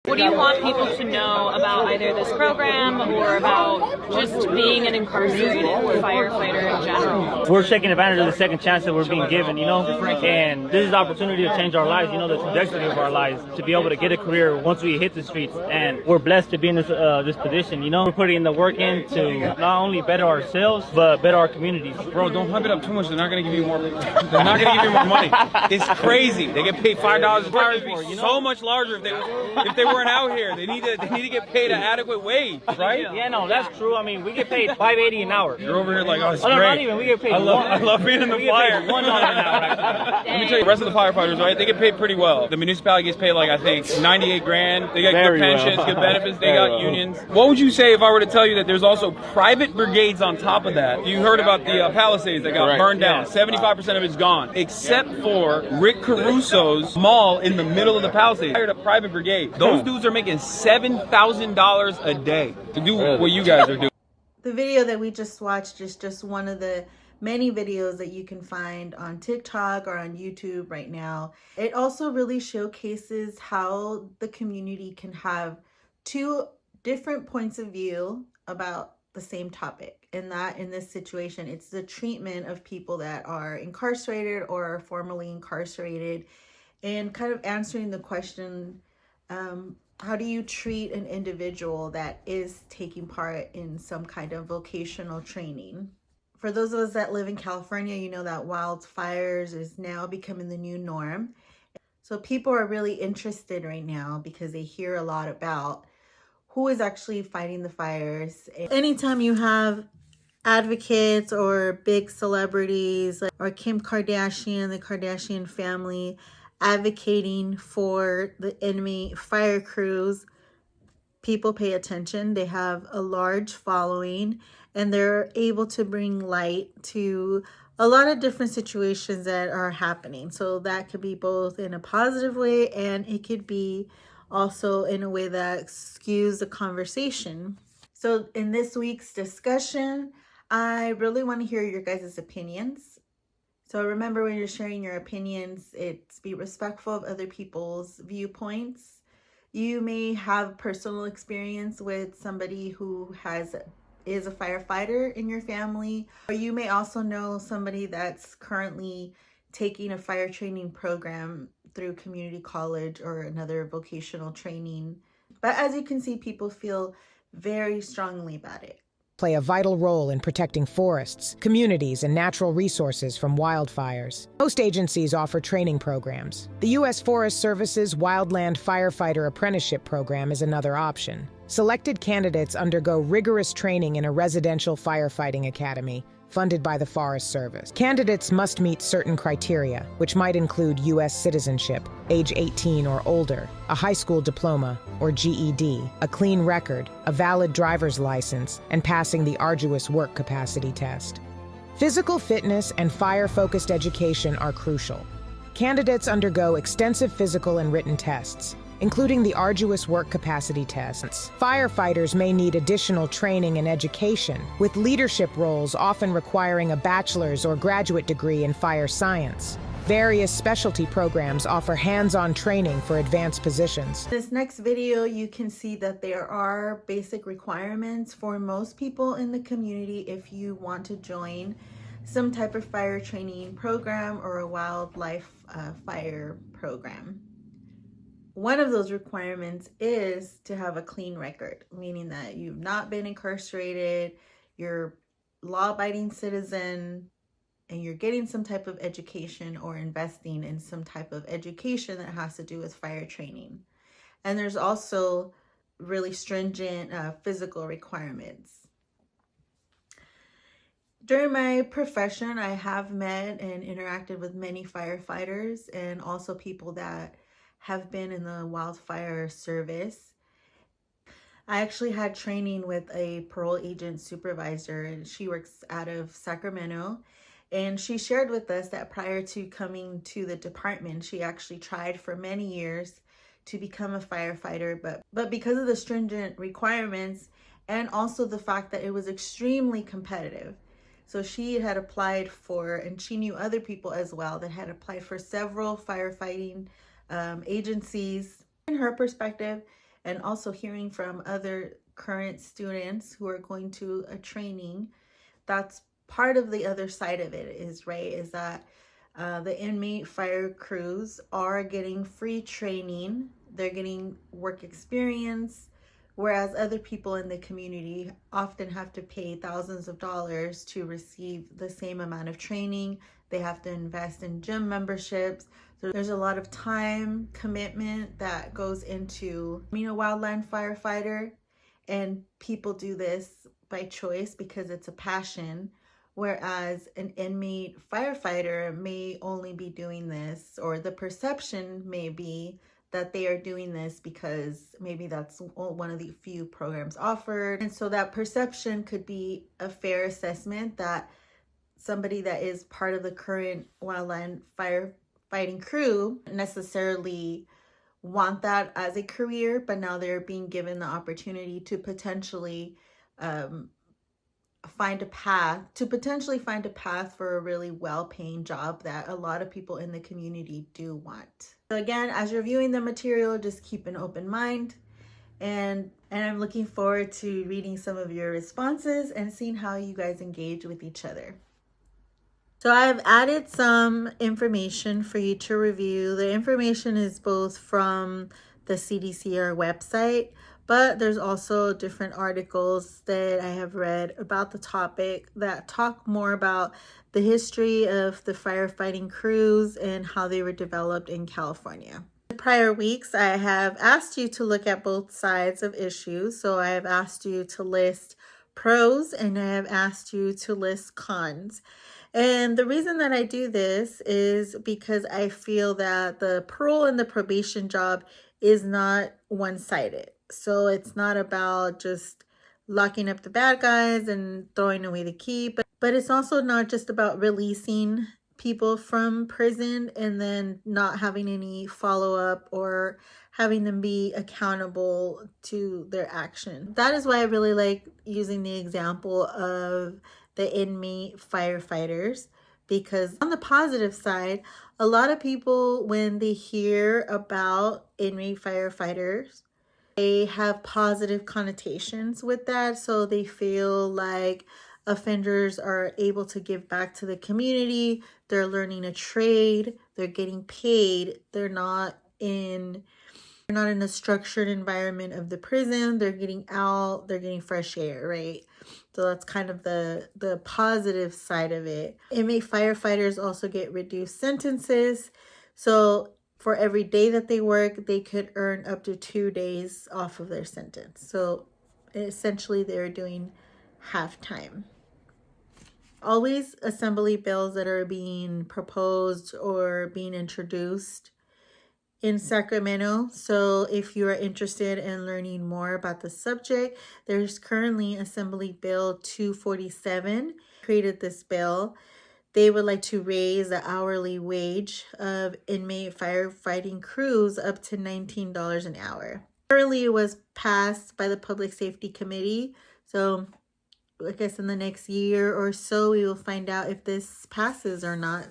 What do you want people to know about either this program or about just being an incarcerated firefighter in general? We're taking advantage of the second chance that we're being given, and this is the opportunity to change our lives, the trajectory of our lives, to be able to get a career once we hit the streets. And we're blessed to be in this position, We're putting the work in to not only better ourselves, but better our communities. Bro, don't hype it up too much. They're not going to give you more. They're not going to give you more money. It's crazy. They get paid $5 an hour. It'd be so much larger if they weren't out here. They need to get paid an adequate wage, right? Yeah, no, that's true. I mean, we get paid $5.80 an hour. You're over here like, oh, it's no, great. Not even. We get paid. I love being in the fire. $1 an hour. Let me tell you, the rest of the firefighters, right? They get paid pretty well. The municipality gets paid like I think 98 grand. They got good pensions, good benefits. They got unions. What would you say if I were to tell you that there's also private brigades on top of that? You heard about the Palisades that got burned down. 75% of it's gone, except for Rick Caruso's mall in the middle of the Palisades. Hired a private brigade. Those dudes are making $7,000 a day to do what you guys are doing. The video that we just watched is just one of the many videos that you can find on TikTok or on YouTube right now. It also really showcases how the community can have two different points of view about the same topic. And that in this situation, it's the treatment of people that are incarcerated or are formerly incarcerated, and kind of answering the question, how do you treat an individual that is taking part in some kind of vocational training? For those of us that live in California, you know that wildfires is now becoming the new norm. So people are really interested right now because they hear a lot about who is actually fighting the fires. Anytime you have advocates or big celebrities or Kim Kardashian, the Kardashian family, advocating for the enemy fire crews, people pay attention. They have a large following, and they're able to bring light to a lot of different situations that are happening. So that could be both in a positive way, and it could be also in a way that skews the conversation. So in this week's discussion, I really want to hear your guys' opinions. So remember, when you're sharing your opinions, it's be respectful of other people's viewpoints. You may have personal experience with somebody who is a firefighter in your family, or you may also know somebody that's currently taking a fire training program through community college or another vocational training. But as you can see, people feel very strongly about it. Play a vital role in protecting forests, communities, and natural resources from wildfires. Most agencies offer training programs. The U.S. Forest Service's Wildland Firefighter Apprenticeship Program is another option. Selected candidates undergo rigorous training in a residential firefighting academy funded by the Forest Service. Candidates must meet certain criteria, which might include U.S. citizenship, age 18 or older, a high school diploma or GED, a clean record, a valid driver's license, and passing the arduous work capacity test. Physical fitness and fire-focused education are crucial. Candidates undergo extensive physical and written tests, including the arduous work capacity tests. Firefighters may need additional training and education, with leadership roles often requiring a bachelor's or graduate degree in fire science. Various specialty programs offer hands-on training for advanced positions. This next video, you can see that there are basic requirements for most people in the community if you want to join some type of fire training program or a wildlife fire program. One of those requirements is to have a clean record, meaning that you've not been incarcerated, you're a law-abiding citizen, and you're getting some type of education or investing in some type of education that has to do with fire training. And there's also really stringent physical requirements. During my profession, I have met and interacted with many firefighters and also people that have been in the wildfire service. I actually had training with a parole agent supervisor, and she works out of Sacramento. And she shared with us that prior to coming to the department, she actually tried for many years to become a firefighter, but because of the stringent requirements and also the fact that it was extremely competitive. So she had applied for, and she knew other people as well that had applied for several firefighting agencies. In her perspective, and also hearing from other current students who are going to a training. That's part of the other side of it is, right, is that the inmate fire crews are getting free training. They're getting work experience, whereas other people in the community often have to pay thousands of dollars to receive the same amount of training. They have to invest in gym memberships. So there's a lot of time commitment that goes into being a wildland firefighter, and people do this by choice because it's a passion. Whereas an inmate firefighter may only be doing this, or the perception may be that they are doing this because maybe that's one of the few programs offered. And so that perception could be a fair assessment that somebody that is part of the current wildland firefighting crew necessarily want that as a career, but now they're being given the opportunity to potentially find a path for a really well-paying job that a lot of people in the community do want. So again, as you're viewing the material, just keep an open mind, and I'm looking forward to reading some of your responses and seeing how you guys engage with each other. So I've added some information for you to review. The information is both from the CDCR website, but there's also different articles that I have read about the topic that talk more about the history of the firefighting crews and how they were developed in California. In prior weeks, I have asked you to look at both sides of issues. So I have asked you to list pros and I have asked you to list cons. And the reason that I do this is because I feel that the parole and the probation job is not one-sided. So it's not about just locking up the bad guys and throwing away the key, but it's also not just about releasing people from prison and then not having any follow-up or having them be accountable to their action. That is why I really like using the example of the inmate firefighters, because on the positive side, a lot of people, when they hear about inmate firefighters, they have positive connotations with that. So they feel like offenders are able to give back to the community. They're learning a trade. They're getting paid. They're not in a structured environment of the prison. They're getting out. They're getting fresh air, right? So that's kind of the positive side of it. Inmate firefighters also get reduced sentences. So for every day that they work, they could earn up to 2 days off of their sentence. So essentially they're doing half time. Always assembly bills that are being proposed or being introduced in Sacramento. So if you are interested in learning more about the subject, there's currently Assembly Bill 247 created this bill. They would like to raise the hourly wage of inmate firefighting crews up to $19 an hour. Currently, it was passed by the Public Safety Committee. So I guess in the next year or so, we will find out if this passes or not.